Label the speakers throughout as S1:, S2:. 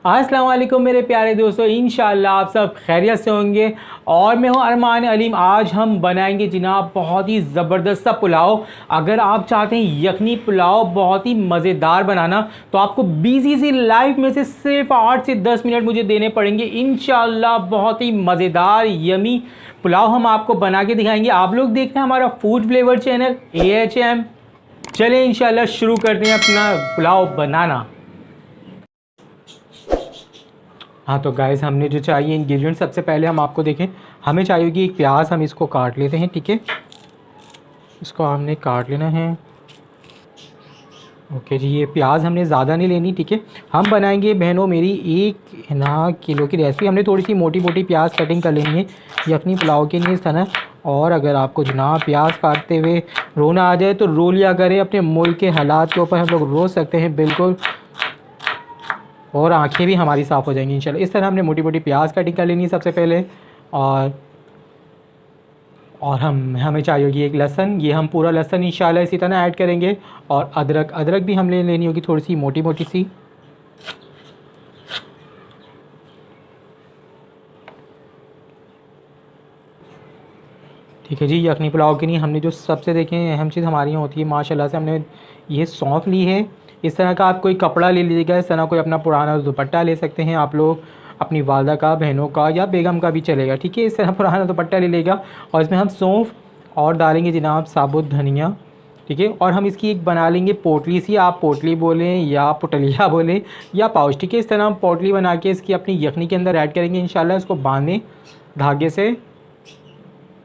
S1: अस्सलाम वालेकुम मेरे प्यारे दोस्तों, इंशाअल्लाह आप सब खैरियत से होंगे। और मैं हूं अरमान अलीम। आज हम बनाएंगे जनाब बहुत ही ज़बरदस्त सा पुलाव। अगर आप चाहते हैं यखनी पुलाव बहुत ही मज़ेदार बनाना तो आपको बिजी सी लाइफ में से सिर्फ 8 से 10 मिनट मुझे देने पड़ेंगे। इंशाअल्लाह बहुत ही मज़ेदार यमी पुलाव हम आपको बना के दिखाएंगे। आप लोग देख रहे हैं हमारा फूड फ्लेवर चैनल AHM। चलें इंशाअल्लाह शुरू करते हैं अपना पुलाव बनाना। हाँ तो गाइस, हमने जो चाहिए इंग्रेडिएंट सबसे पहले हम आपको देखें। हमें चाहिए कि एक प्याज, हम इसको काट लेते हैं। ठीक है, इसको हमने काट लेना है। ओके जी, ये प्याज हमने ज़्यादा नहीं लेनी। ठीक है, हम बनाएंगे बहनों मेरी 1 किलो की रेसिपी। हमने थोड़ी सी मोटी मोटी प्याज कटिंग कर लेनी है यखनी पुलाव के लिए इस तरह। और अगर आपको जनाब प्याज काटते हुए रोना आ जाए तो रो लिया करें, अपने मुल्क के हालात के ऊपर हम लोग रो सकते हैं बिल्कुल, और आंखें भी हमारी साफ़ हो जाएंगी इंशाल्लाह। इस तरह हमने मोटी मोटी प्याज कटिंग कर लेनी है सबसे पहले। और हमें चाहिए होगी एक लहसुन, ये हम पूरा लहसुन इंशाल्लाह इसी तरह ऐड करेंगे। और अदरक भी हमने लेनी होगी थोड़ी सी मोटी मोटी सी। ठीक है जी, यखनी पुलाव के लिए हमने जो सबसे देखें अहम चीज़ हमारी यहाँ होती है माशाल्लाह से, हमने ये सौंफ ली है। इस तरह का आप कोई कपड़ा ले लीजिएगा, इस तरह कोई अपना पुराना दुपट्टा ले सकते हैं आप लोग, अपनी वालदा का, बहनों का या बेगम का भी चलेगा। ठीक है, इस तरह पुराना दुपट्टा ले लेगा। और इसमें हम सौंफ और डालेंगे जनाब साबुत धनिया। ठीक है, और हम इसकी एक बना लेंगे पोटली सी, आप पोटली बोलें या पुटलिया बोलें या पाउच। ठीक है, इस तरह हम पोटली बना के इसकी अपनी यखनी के अंदर ऐड करेंगे इंशाल्लाह। इसको बांधें धागे से,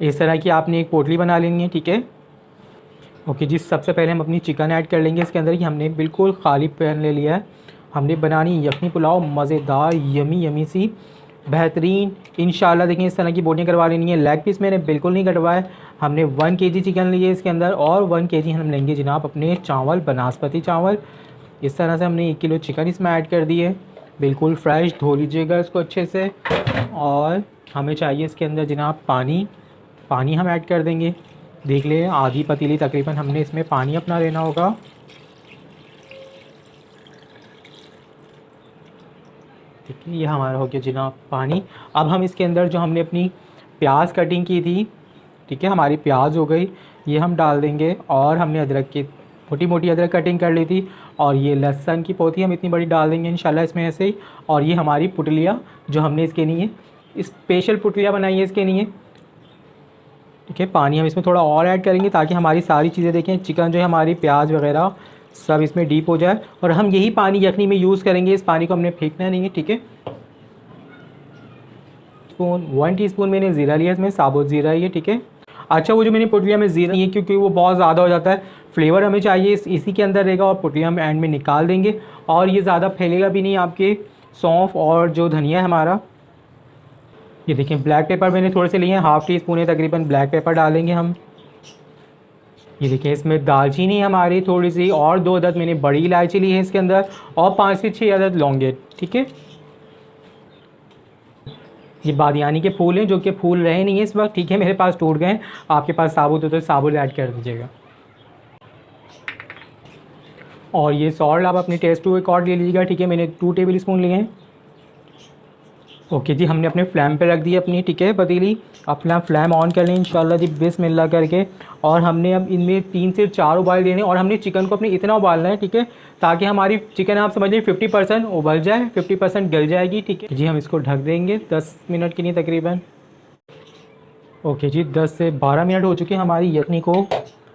S1: इस तरह की आपने एक पोटली बना लेनी है। ठीक है, ओके जी, सबसे पहले हम अपनी चिकन ऐड कर लेंगे इसके अंदर। ही हमने बिल्कुल खाली पैन ले लिया है। हमने बनानी यखनी पुलाव मज़ेदार यमी सी बेहतरीन इंशाल्लाह। देखिए इस तरह की बोटियाँ करवा लेनी है। लेग पीस मैंने बिल्कुल नहीं कटवाया। हमने 1 kg चिकन लिए इसके अंदर, और 1 kg हम लेंगे जनाब अपने चावल, बनास्पति चावल। इस तरह से हमने 1 किलो चिकन इसमें ऐड कर दी है, बिल्कुल फ्रेश। धो लीजिएगा इसको अच्छे से। और हमें चाहिए इसके अंदर जनाब पानी हम ऐड कर देंगे। देख ले, आधी पतीली तकरीबन हमने इसमें पानी अपना लेना होगा। ठीक है, ये हमारा हो गया जनाब पानी। अब हम इसके अंदर जो हमने अपनी प्याज कटिंग की थी, ठीक है, हमारी प्याज हो गई, ये हम डाल देंगे। और हमने अदरक की मोटी मोटी अदरक कटिंग कर ली थी, और ये लहसुन की पोथी हम इतनी बड़ी डाल देंगे इंशाल्लाह इसमें ऐसे ही। और ये हमारी पुटलिया जो हमने इसके लिए स्पेशल पुटलिया बनाई है इसके लिए। ठीक है, पानी हम इसमें थोड़ा और ऐड करेंगे ताकि हमारी सारी चीज़ें देखें, चिकन जो है हमारी प्याज वगैरह सब इसमें डीप हो जाए। और हम यही पानी यखनी में यूज़ करेंगे, इस पानी को हमने फेंकना नहीं है। ठीक है, 1 टीस्पून मैंने ज़ीरा लिया, इसमें साबुत ज़ीरा है ये। ठीक है, अच्छा, वो जो मैंने पुटलिया में ज़ीरा नहीं है क्योंकि वो बहुत ज़्यादा हो जाता है, फ्लेवर हमें चाहिए इसी के अंदर रहेगा। और पुटलिया हम एंड में निकाल देंगे, और ये ज़्यादा फैलेगा भी नहीं आपके सौंफ और जो धनिया है हमारा। ये देखें, ब्लैक पेपर मैंने थोड़े से लिए हैं, 1/2 टीस्पून है तकरीबन ब्लैक पेपर डालेंगे हम। ये देखिए, इसमें दालचीनी हमारी थोड़ी सी, और 2 अदद मैंने बड़ी इलायची ली है इसके अंदर, और 5 से 6 अदद लौंगे। ठीक है, ये बादियानी के फूल हैं जो कि फूल रहे नहीं है इस वक्त। ठीक है, मेरे पास टूट गए। आपके पास साबुत हो तो साबुत ऐड कर दीजिएगा। और ये सॉल्ट आप अपने टेस्ट टू अकॉर्ड ले लीजिएगा। ठीक है, मैंने 2 टेबल स्पून लिए हैं। ओके जी, हमने अपने फ्लेम पे रख दी अपनी, ठीक है, पतीली। अपना फ्लेम ऑन कर लें इंशाल्लाह जी बिस्मिल्लाह करके। और हमने अब इनमें 3 से 4 उबाल देने, और हमने चिकन को अपने इतना उबालना है, ठीक है, ताकि हमारी चिकन आप समझ लें 50% उबल जाए, 50% गल जाएगी। ठीक है जी, हम इसको ढक देंगे 10 मिनट के लिए तकरीबन। ओके जी, 10 से 12 मिनट हो चुके हैं हमारी यखनी को।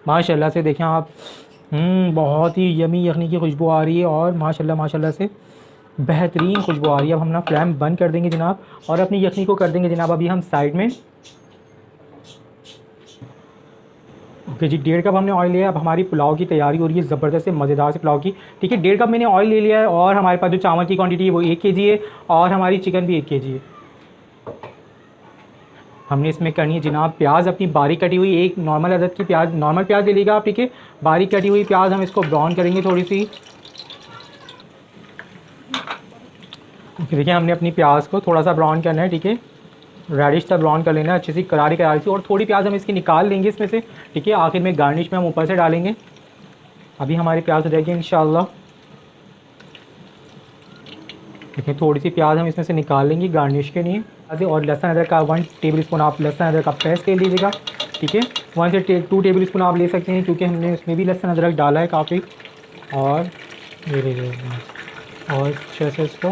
S1: माशाल्लाह से देखें आप, बहुत ही यमी यखनी की खुशबू आ रही है, और माशाल्लाह से बेहतरीन खुशबू आ रही है। अब हम अपना फ्लेम बंद कर देंगे जनाब, और अपनी यखनी को कर देंगे जनाब अभी हम साइड में। ओके जी, 1.5 कप हमने ऑयल लिया है। अब हमारी पुलाव की तैयारी हो रही है ज़बरदस्त से मज़ेदार से पुलाव की। ठीक है, 1.5 कप मैंने ऑयल ले लिया है, और हमारे पास जो चावल की क्वांटिटी है वो 1 kg है, और हमारी चिकन भी 1 kg है। हमने इसमें करनी है जनाब प्याज अपनी बारीक कटी हुई, एक नॉर्मल अदद की प्याज, नॉर्मल प्याज ले लीजिएगा आप। ठीक है, बारीक कटी हुई प्याज हम इसको ब्राउन करेंगे थोड़ी सी। देखिए, हमने अपनी प्याज को थोड़ा सा ब्राउन करना है। ठीक है, रेडिश सा ब्राउन कर लेना है, अच्छी सी करारी सी। और थोड़ी प्याज हम इसकी निकाल लेंगे इसमें से। ठीक है, आखिर में गार्निश में हम ऊपर से डालेंगे। अभी हमारी प्याज हो जाएगी इंशाल्लाह। देखिए थोड़ी सी प्याज हम इसमें से निकाल लेंगे गार्निश के लिए। और लहसुन अदरक का 1 टेबल स्पून आप लहसुन अदरक का पेस्ट ले लीजिएगा, ठीक है। 1 से 2 टेबल स्पून आप ले सकते हैं, क्योंकि हमने उसमें भी लहसुन अदरक डाला है काफ़ी। और ये ले लीजिए और अच्छे से इसको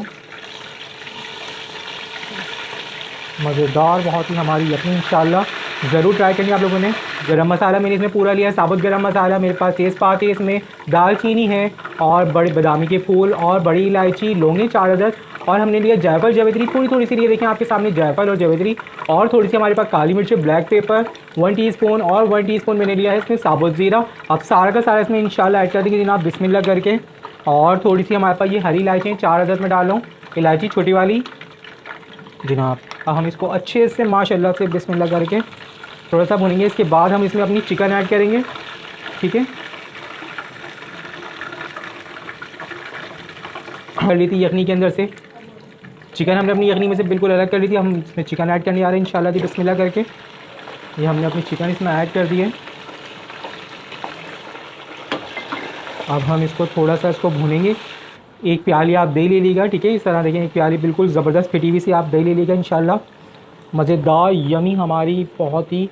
S1: मज़ेदार बहुत ही हमारी यखनी इंशाल्लाह ज़रूर ट्राई करेंगे आप लोगों ने। गरम मसाला मैंने इसमें पूरा लिया है, साबुत गरम मसाला मेरे पास, तेज़पात है इसमें, दालचीनी है और बड़े बादामी के फूल और बड़ी इलायची, लौंगे 4 अदद, और हमने लिया जायफल जावित्री थोड़ी सी लिए, देखें आपके सामने जायफल और जावित्री, और थोड़ी सी हमारे पास काली मिर्च, ब्लैक पेपर 1 टीस्पून, और 1 टीस्पून मैंने लिया है इसमें साबुत ज़ीरा। अब सारा का सारा इसमें इंशाल्लाह ऐड कर देंगे जनाब बिस्मिल्लाह करके। और थोड़ी सी हमारे पास ये हरी इलायची 4 अदद में डाल लूँ, इलायची छोटी वाली जनाब। अब हम इसको अच्छे से माशाल्लाह से बिस्मिल्लाह करके थोड़ा सा भुनेंगे। इसके बाद हम इसमें अपनी चिकन ऐड करेंगे, ठीक है। कर ली थी यखनी के अंदर से चिकन, हमने अपनी यखनी में से बिल्कुल अलग कर ली थी। हम इसमें चिकन ऐड करने आ रहे हैं इंशाल्लाह जी बिस्मिल्लाह करके। ये हमने अपनी चिकन इसमें ऐड कर दी है। अब हम इसको थोड़ा सा इसको भूनेंगे। एक प्याली आप दही ले लीजिएगा, ठीक है, इस तरह देखें, एक प्याली बिल्कुल ज़बरदस्त फिटी हुई सी आप दही ले लीजिएगा इंशाल्लाह। मज़ेदार यमी हमारी बहुत ही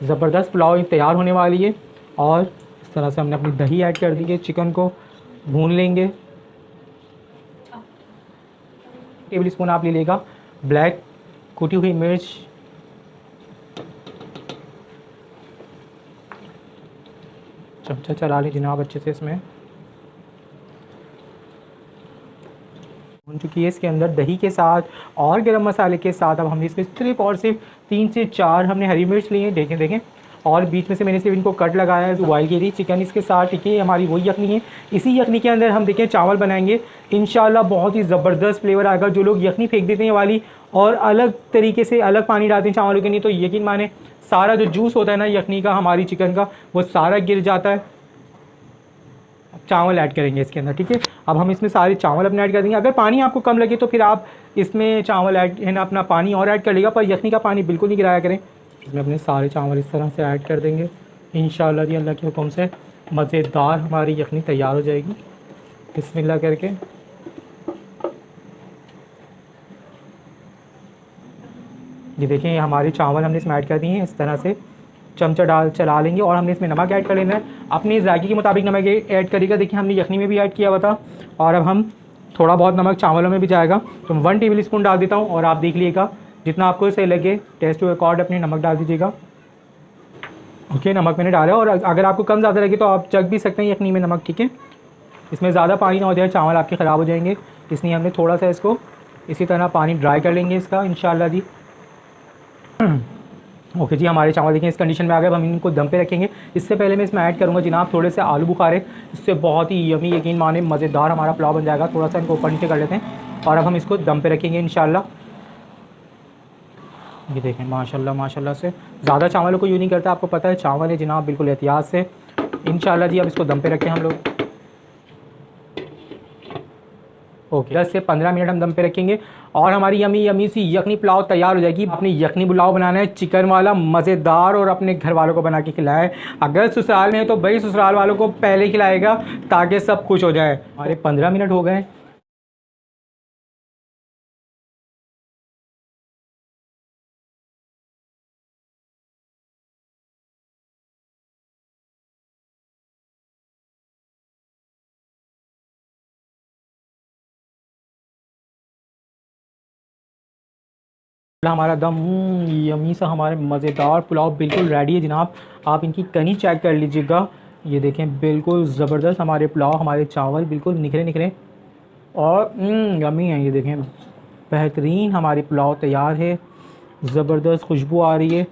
S1: ज़बरदस्त पुलाव तैयार होने वाली है। और इस तरह से हमने अपनी दही ऐड कर दी है, चिकन को भून लेंगे। टेबल स्पून आप ले लेगा ब्लैक कुटी हुई मिर्च, चमचा चला लें जनाब अच्छे से। इसमें भून चुकी है, इसके अंदर दही के साथ और गरम मसाले के साथ अब हमने इसमें सिर्फ और सिर्फ 3 से 4 हमने हरी मिर्च ली है, देखें, और बीच में से मैंने सिर्फ इनको कट लगाया है, बॉइल की थी चिकन इसके साथ, ठीक है। हमारी वही यखनी है। इसी यखनी के अंदर हम देखें चावल बनाएंगे इंशाल्लाह, बहुत ही ज़बरदस्त फ्लेवर आएगा। जो लोग यखनी फेंक देते हैं वाली और अलग तरीके से अलग पानी डालते हैं चावलों के लिए, तो यकीन माने सारा जो जूस होता है ना यखनी का, हमारी चिकन का, वो सारा गिर जाता है। चावल ऐड करेंगे इसके अंदर, ठीक है। अब हम इसमें सारे चावल अपने ऐड कर देंगे। अगर पानी आपको कम लगे तो फिर आप इसमें चावल ऐड है ना अपना पानी और ऐड कर लेगा, पर यखनी का पानी बिल्कुल नहीं गिराया करें। इसमें अपने सारे चावल इस तरह से ऐड कर देंगे इंशाल्लाह जी अल्लाह के हुक्म से। मज़ेदार हमारी यखनी तैयार हो जाएगी बिस्मिल्लाह करके। ये देखें हमारे चावल हमने इसमें ऐड कर दिए हैं, इस तरह से चमचा चला लेंगे। और हमने इसमें नमक ऐड कर लेना है, अपने जायके के मुताबिक नमक ऐड करेगा। देखिए हमने यखनी में भी ऐड किया हुआ था, और अब हम थोड़ा बहुत नमक चावलों में भी जाएगा, तो 1 टेबल स्पून डाल देता हूँ। और आप देख लीजिएगा जितना आपको सही लगे, टेस्ट के अकॉर्ड अपने नमक डाल दीजिएगा। ओके, नमक मैंने डाला, और अगर आपको कम ज़्यादा लगे तो आप चख भी सकते हैं यखनी में नमक, ठीक है। इसमें ज़्यादा पानी ना हो जाए, चावल आपके ख़राब हो जाएंगे, इसलिए हमने थोड़ा सा इसको इसी तरह पानी ड्राई कर लेंगे इसका इंशाल्लाह जी। ओके जी, हमारे चावल देखिए इस कंडीशन में आ गए। अब हम इनको दम पे रखेंगे। इससे पहले मैं इसमें ऐड करूँगा जनाब थोड़े से आलू बुखारे, इससे बहुत ही यमी यकीन माने मज़ेदार हमारा पुलाव बन जाएगा। थोड़ा सा इनको ऊपर नीचे कर लेते हैं, और अब हम इसको दम पे रखेंगे इंशाल्लाह। ये देखें माशाल्लाह माशाल्लाह से ज़्यादा चावलों को यूज़ नहीं करता, आपको पता है चावल है जनाब, बिल्कुल एहतियात से इंशाल्लाह जी। अब इसको दम पे रखें हम लोग। ओके, 10 से 15 मिनट हम दम पे रखेंगे, और हमारी यमी यमी सी यखनी पुलाव तैयार हो जाएगी। अपनी यखनी पुलाव बनाना है चिकन वाला मज़ेदार, और अपने घर वालों को बना के खिलाएं। अगर ससुराल में है तो भाई ससुराल वालों को पहले खिलाएगा ताकि सब खुश हो जाए। हमारे 15 मिनट हो गए। हमारा दम यमी सा हमारे मज़ेदार पुलाव बिल्कुल रेडी है जनाब। आप इनकी कनी चेक कर लीजिएगा, ये देखें बिल्कुल ज़बरदस्त हमारे पुलाव, हमारे चावल बिल्कुल निखरे निखरे और यमी है। ये देखें बेहतरीन हमारी पुलाव तैयार है, ज़बरदस्त खुशबू आ रही है।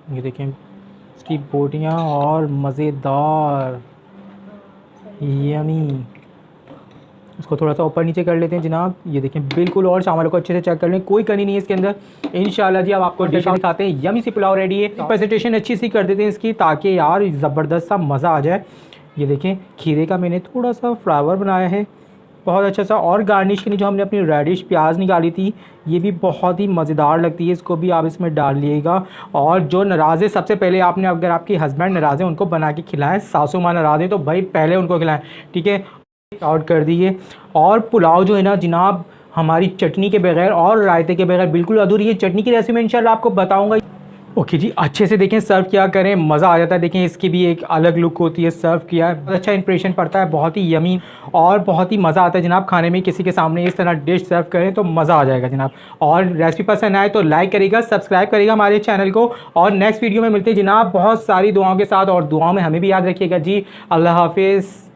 S1: ये देखें इसकी बोटियाँ और मज़ेदार यमी। इसको थोड़ा सा ऊपर नीचे कर लेते हैं जनाब। ये देखें बिल्कुल, और चावलों को अच्छे से चेक कर लें, कोई कनी नहीं है इसके अंदर इंशाल्लाह जी। अब आपको डिश दिखाते हैं, यमी सी पुलाव रेडी है। प्रेजेंटेशन अच्छी सी कर देते हैं इसकी, ताकि यार ज़बरदस्त सा मज़ा आ जाए। ये देखें खीरे का मैंने थोड़ा सा फ्लावर बनाया है, बहुत अच्छा सा। और गार्निश के लिए जो हमने अपनी रेडिश प्याज निकाली थी, ये भी बहुत ही मज़ेदार लगती है, इसको भी आप इसमें डाल लीजिएगा। और जो नाराज़ है, सबसे पहले आपने, अगर आपके हस्बैंड नाराज़ हैं उनको बना के खिलाएं, सासू माँ नाराज़ है तो भाई पहले उनको खिलाएं, ठीक है। आउट कर दिए। और पुलाव जो है ना जनाब, हमारी चटनी के बगैर और रायते के बगैर बिल्कुल अधूरी है। चटनी की रेसिपी इंशाल्लाह आपको बताऊंगा। ओके जी, अच्छे से देखें सर्व क्या करें, मज़ा आ जाता है। देखें इसकी भी एक अलग लुक होती है, सर्व किया बहुत अच्छा इंप्रेशन पड़ता है, बहुत ही यमी और बहुत ही मज़ा आता है जनाब खाने में। किसी के सामने इस तरह डिश सर्व करें तो मज़ा आ जाएगा जनाब। और रेसिपी पसंद आए तो लाइक करेगा, सब्सक्राइब करेगा हमारे चैनल को। और नेक्स्ट वीडियो में मिलते हैं जनाब बहुत सारी दुआओं के साथ, और दुआओं में हमें भी याद रखिएगा जी। अल्लाह हाफिज़।